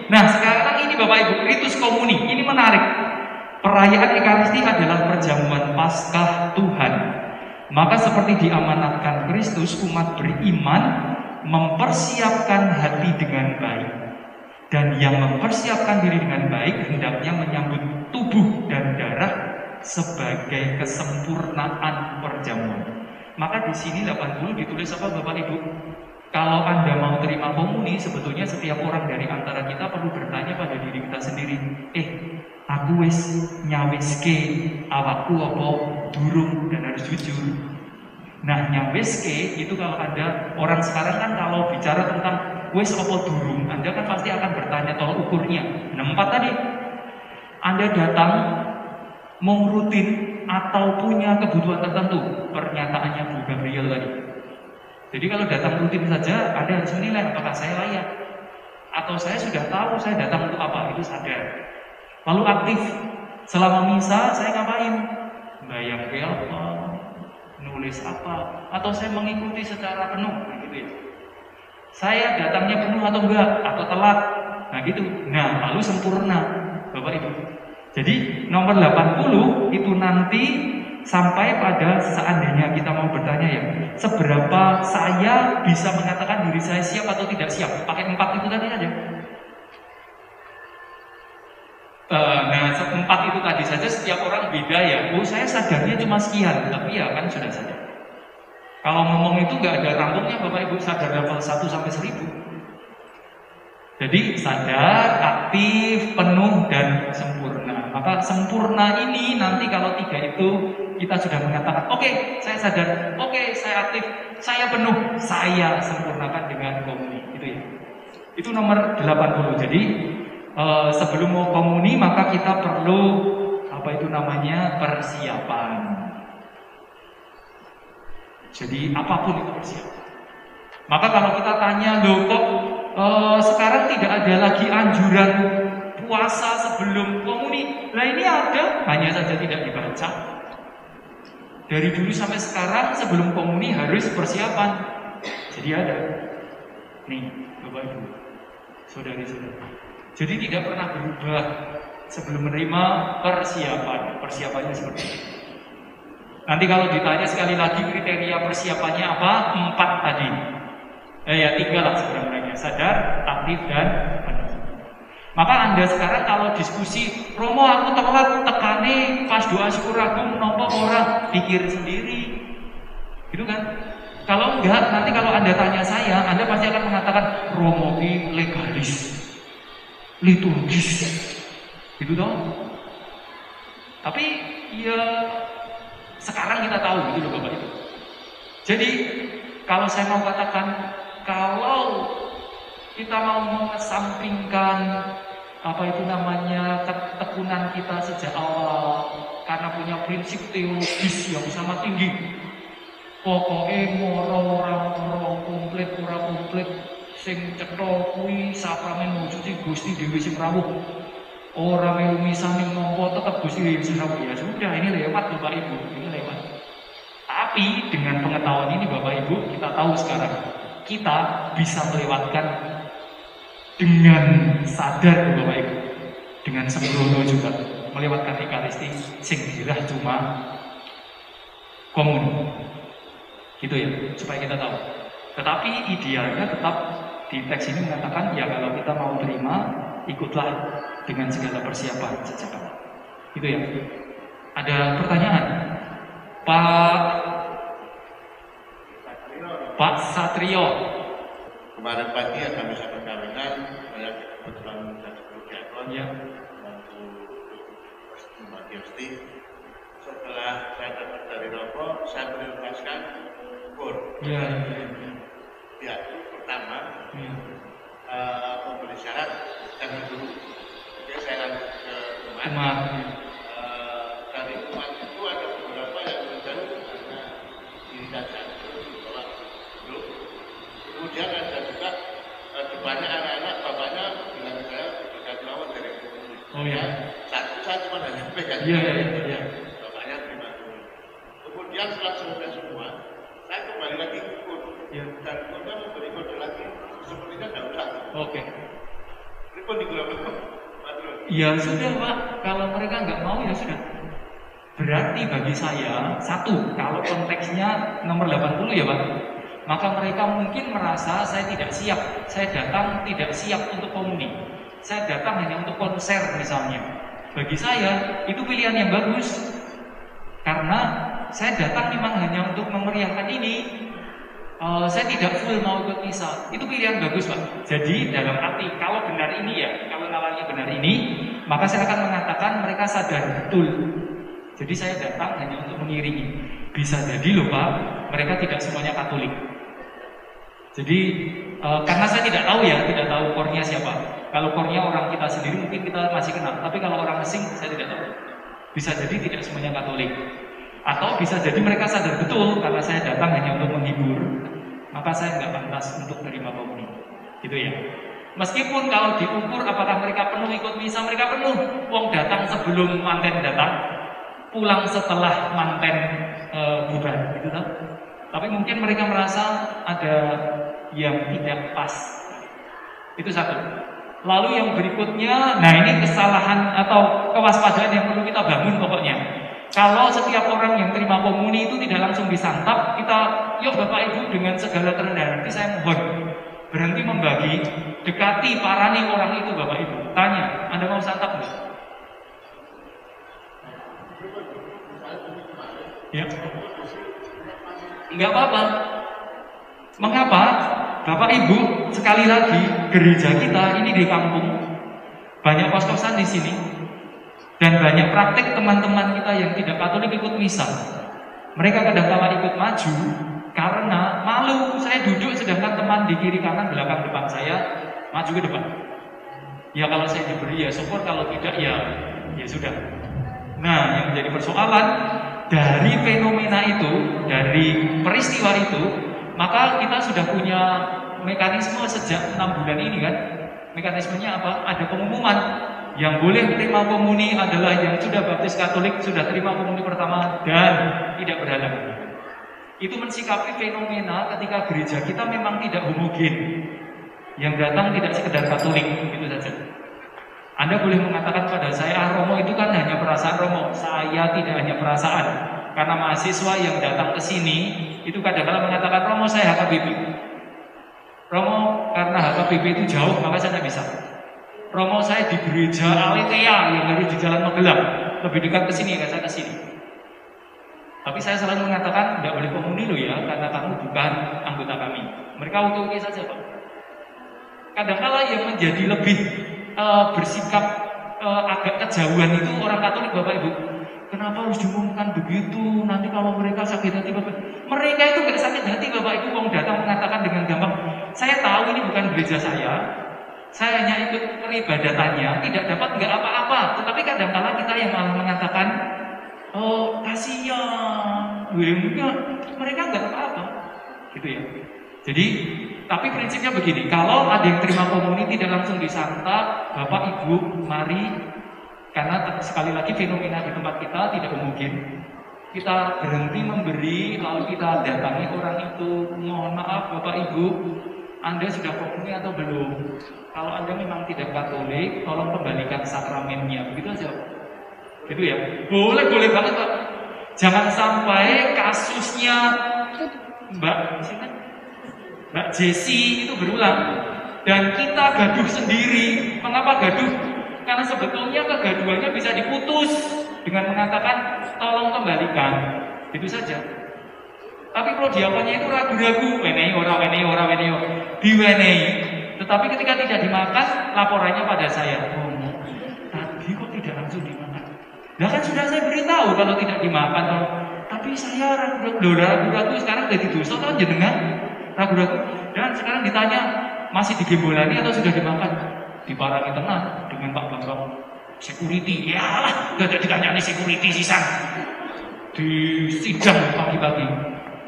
Nah sekarang ini Bapak Ibu, ritus komuni, ini menarik. Perayaan Ekaristi adalah perjamuan Paskah Tuhan. Maka seperti diamanatkan Kristus, umat beriman mempersiapkan hati dengan baik. Dan yang mempersiapkan diri dengan baik hendaknya menyambut tubuh dan darah sebagai kesempurnaan perjamuan. Maka di sini 80 ditulis apa Bapak Ibu? Kalau Anda mau terima komuni, sebetulnya setiap orang dari antara kita perlu bertanya pada diri kita sendiri, aku wis nyawiske awakku apa durung, dan harus jujur. Nah, nyawiske itu kalau Anda, orang sekarang kan kalau bicara tentang wis apa durung, Anda kan pasti akan bertanya tolak ukurnya. Nah, 4 tadi, Anda datang mau rutin atau punya kebutuhan tertentu, pernyataannya Bu Gabriel tadi. Jadi kalau datang rutin saja, Anda harus menilai apakah saya layak, atau saya sudah tahu saya datang untuk apa, itu sadar. Lalu aktif, selama misa saya ngapain? Bayang apa, nulis apa, atau saya mengikuti secara penuh, nah gitu ya. Saya datangnya penuh atau enggak, atau telat, nah gitu. Nah lalu sempurna Bapak Ibu. Jadi nomor 80 itu nanti sampai pada seandainya kita mau bertanya ya, seberapa saya bisa mengatakan diri saya siap atau tidak siap. Pakai 4 itu tadi saja. Nah 4 itu tadi saja setiap orang beda ya. Oh saya sadarnya cuma sekian, tapi ya kan sudah sadar. Kalau ngomong itu nggak ada rangkumnya Bapak Ibu, sadar level 1 sampai 1000. Jadi sadar, aktif, penuh, dan sempurna. Maka sempurna ini nanti kalau 3 itu kita sudah mengatakan, oke, saya sadar, oke, saya aktif, saya penuh, saya sempurnakan dengan komuni. Itu ya. Itu nomor 80. Jadi sebelum mau komuni maka kita perlu apa itu namanya persiapan. Jadi apapun itu persiapan. Maka kalau kita tanya, loh kok sekarang tidak ada lagi anjuran puasa sebelum komuni? Nah ini ada, hanya saja tidak dibaca. Dari dulu sampai sekarang sebelum komuni harus persiapan. Jadi ada. Nih, Bapak Ibu, saudari-saudari. Jadi tidak pernah berubah sebelum menerima persiapan. Persiapannya seperti itu. Nanti kalau ditanya sekali lagi kriteria persiapannya apa? 4 tadi. Ya 3 lah sebenarnya. Sadar, aktif, dan penuh. Maka Anda sekarang kalau diskusi, Romo aku telat tekane pas doa syukur aku nopo orang, pikir sendiri. Gitu kan? Kalau enggak, nanti kalau Anda tanya saya, Anda pasti akan mengatakan Romo ini legalis, liturgis. Gitu dong. Tapi ya sekarang kita tahu gitu loh Bapak Ibu. Jadi kalau saya mau katakan, kalau kita mau mengesampingkan apa itu namanya ketekunan kita sejak awal karena punya prinsip teologis yang sangat tinggi, pokoknya moro komplit ora komplit sing cetha kuwi sakramen mujuti Gusti Dewi sing rawuh, ora melu misa ning nampa tetep Gusti Dewi sing rawuh. Ya sudah, ini lewat Bapak Ibu, ini lewat. Tapi dengan pengetahuan ini Bapak Ibu, kita tahu sekarang kita bisa melewatkan dengan sadar Bapak Ibu, dengan sembrono juga melewatkan Ekaristi sing dirah cuma komun. Gitu ya, supaya kita tahu. Tetapi idealnya tetap di teks ini mengatakan ya kalau kita mau terima, ikutlah dengan segala persiapan sejak awal. Gitu ya. Ada pertanyaan? Pak Satrio. Kemarin pagi ada misa perkawinan, saya kebetulan jadi diakon ya. Bantu Mbak Kirsti. Setelah saya dapat dari Romo, saya prioritaskan kur. Ya. Itu pertama memberi syarat jangan dulu. Oke, saya lanjut ke umat. Dari umat itu ada beberapa yang menjauh karena diri saja. Kemudian ada juga banyak anak-anak bapaknya bilang saya berkat lawan dari komunis. Oh ya. Satu saya cuma hanya pegang. Iya. Bapaknya terima dulu. Kemudian setelah selesai semua, saya kembali lagi ke kur. Dan kurnya memberi kode lagi. Sepertinya tidak usah. Oke. Ripun gitu loh, Patron. Ya sudah Pak, kalau mereka nggak mau ya sudah. Berarti bagi saya, satu, kalau konteksnya nomor 80 ya Pak, maka mereka mungkin merasa saya tidak siap, saya datang tidak siap untuk komuni, saya datang hanya untuk konser misalnya. Bagi saya, itu pilihan yang bagus, karena saya datang memang hanya untuk memeriahkan ini. Saya tidak full mau ikut misa. Itu pilihan bagus Pak. Jadi dalam arti kalau benar ini ya, kalau nalarnya benar ini, maka saya akan mengatakan mereka sadar betul. Jadi saya datang hanya untuk mengiringi. Bisa jadi loh Pak, mereka tidak semuanya Katolik. Jadi karena saya tidak tahu ya, tidak tahu core-nya siapa. Kalau core-nya orang kita sendiri mungkin kita masih kenal, tapi kalau orang asing saya tidak tahu. Bisa jadi tidak semuanya Katolik. Atau bisa jadi mereka sadar betul karena saya datang hanya untuk menghibur, maka saya nggak pantas untuk menerima komuni. Gitu ya. Meskipun kalau diukur apakah mereka penuh ikut misa, mereka penuh. Wong datang sebelum manten datang, pulang setelah manten bubar, gitu kan? Tapi mungkin mereka merasa ada yang tidak pas. Itu satu. Lalu yang berikutnya, nah ini kesalahan atau kewaspadaan yang perlu kita bangun pokoknya. Kalau setiap orang yang terima komuni itu tidak langsung disantap, kita, yuk Bapak Ibu dengan segala kerendahan hati saya mohon berhenti membagi, dekati, parani orang itu Bapak Ibu. Tanya, Anda mau santap nggak? Ya, nggak apa-apa. Mengapa? Bapak Ibu, sekali lagi gereja kita ini di kampung, banyak kos-kosan di sini. Dan banyak praktek teman-teman kita yang tidak Katolik ikut misa. Mereka kadang-kala ikut maju karena malu. Saya duduk sedangkan teman di kiri kanan belakang depan saya maju ke depan. Ya kalau saya diberi ya syukur, kalau tidak ya sudah. Nah yang menjadi persoalan dari fenomena itu, dari peristiwa itu, maka kita sudah punya mekanisme sejak 6 bulan ini kan. Mekanismenya apa? Ada pengumuman. Yang boleh terima komuni adalah yang sudah baptis Katolik, sudah terima komuni pertama dan tidak berhalangan. Itu mensikapi fenomena ketika gereja kita memang tidak homogen. Yang datang tidak sekedar Katolik, itu saja. Anda boleh mengatakan pada saya, Romo itu kan hanya perasaan Romo. Saya tidak hanya perasaan. Karena mahasiswa yang datang ke sini itu kadang-kadang mengatakan Romo saya HKBP. Romo karena HKBP itu jauh maka saya tidak bisa. Romo saya di gereja Aletheia yang harus di Jalan Magelang, lebih dekat ke sini, saya ke sini. Tapi saya selalu mengatakan tidak boleh komuni loh ya, karena kamu bukan anggota kami. Mereka oke saja Pak. Kadang-kala yang menjadi lebih bersikap agak kejauhan itu orang Katolik Bapak Ibu. Kenapa harus diumumkan begitu? Nanti kalau mereka sakit hati Bapak. Mereka itu nggak sakit hati Bapak Ibu. Wong datang mengatakan dengan gampang, saya tahu ini bukan gereja saya hanya ikut peribadatannya, tidak dapat nggak apa-apa. Tetapi kadang-kala kita yang malah mengatakan, oh kasihan, mereka nggak apa-apa, gitu ya. Jadi, tapi prinsipnya begini, kalau ada yang terima komuni tidak langsung disantap, Bapak Ibu, mari, karena sekali lagi fenomena di tempat kita tidak homogen. Kita berhenti memberi, lalu kita datangi orang itu, mohon maaf Bapak Ibu, Anda sudah komuni atau belum? Kalau Anda memang tidak Katolik, tolong kembalikan sakramennya. Begitu aja. Gitu ya. Boleh banget Pak. Jangan sampai kasusnya Mbak Jessi itu berulang dan kita gaduh sendiri. Mengapa gaduh? Karena sebetulnya kegaduhannya bisa diputus dengan mengatakan tolong kembalikan. Itu saja. Tapi prodiakonnya itu ragu-ragu, wenehi ora diwenehi. Tetapi ketika tidak dimakan, laporannya pada saya. Oh, tadi kok tidak langsung dimakan? Nah kan sudah saya beritahu kalau tidak dimakan. Tapi saya ragu-ragu sekarang jadi dosa kan jenengan ragu-ragu. Dan sekarang ditanya masih digembolani atau sudah dimakan? Diparangi tenang dengan Pak Bambang security. Ya lah, gak ada ditanya nih security sisan. Di sidang pagi-pagi.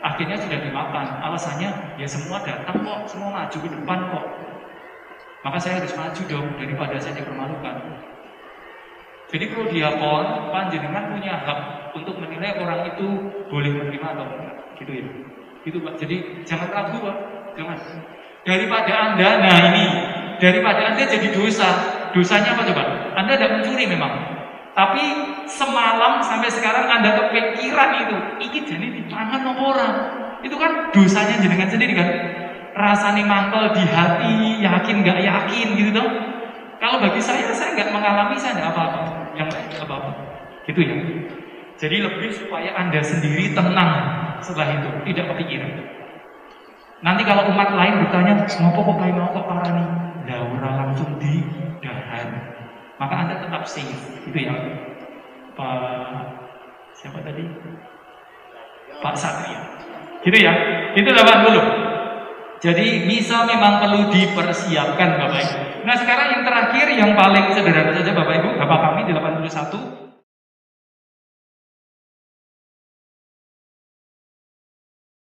Akhirnya sudah dimakan. Alasannya ya semua datang kok, semua maju ke depan kok. Maka saya harus maju dong daripada saya dipermalukan. Jadi prodiakon panjenengan punya hak untuk menilai orang itu boleh menerima atau enggak, gitu ya. Gitu Pak. Jadi jangan ragu Pak, jangan. Daripada Anda, nah ini, daripada Anda jadi dosa, dosanya apa coba? Anda tidak mencuri memang, tapi semalam sampai sekarang Anda kepikiran itu, iki jadi dipangan orang. Itu kan dosanya jenengan sendiri kan. Rasanya mangkel di hati, yakin nggak yakin gitu dong. Kalau bagi saya nggak mengalami, saya nggak apa-apa. Yang lain nggak apa-apa. Gitu ya. Jadi lebih supaya Anda sendiri tenang setelah itu, tidak kepikiran. Nanti kalau umat lain bertanya, ngopo kok kayak kok parani? Lah ora langsung di dahan. Maka Anda tetap safe, gitu ya. Pak siapa tadi? Pak Satria. Gitu ya. Itu 80. Jadi misal memang perlu dipersiapkan Bapak Ibu. Nah sekarang yang terakhir yang paling sederhana saja Bapak Ibu, Bapak kami di 81.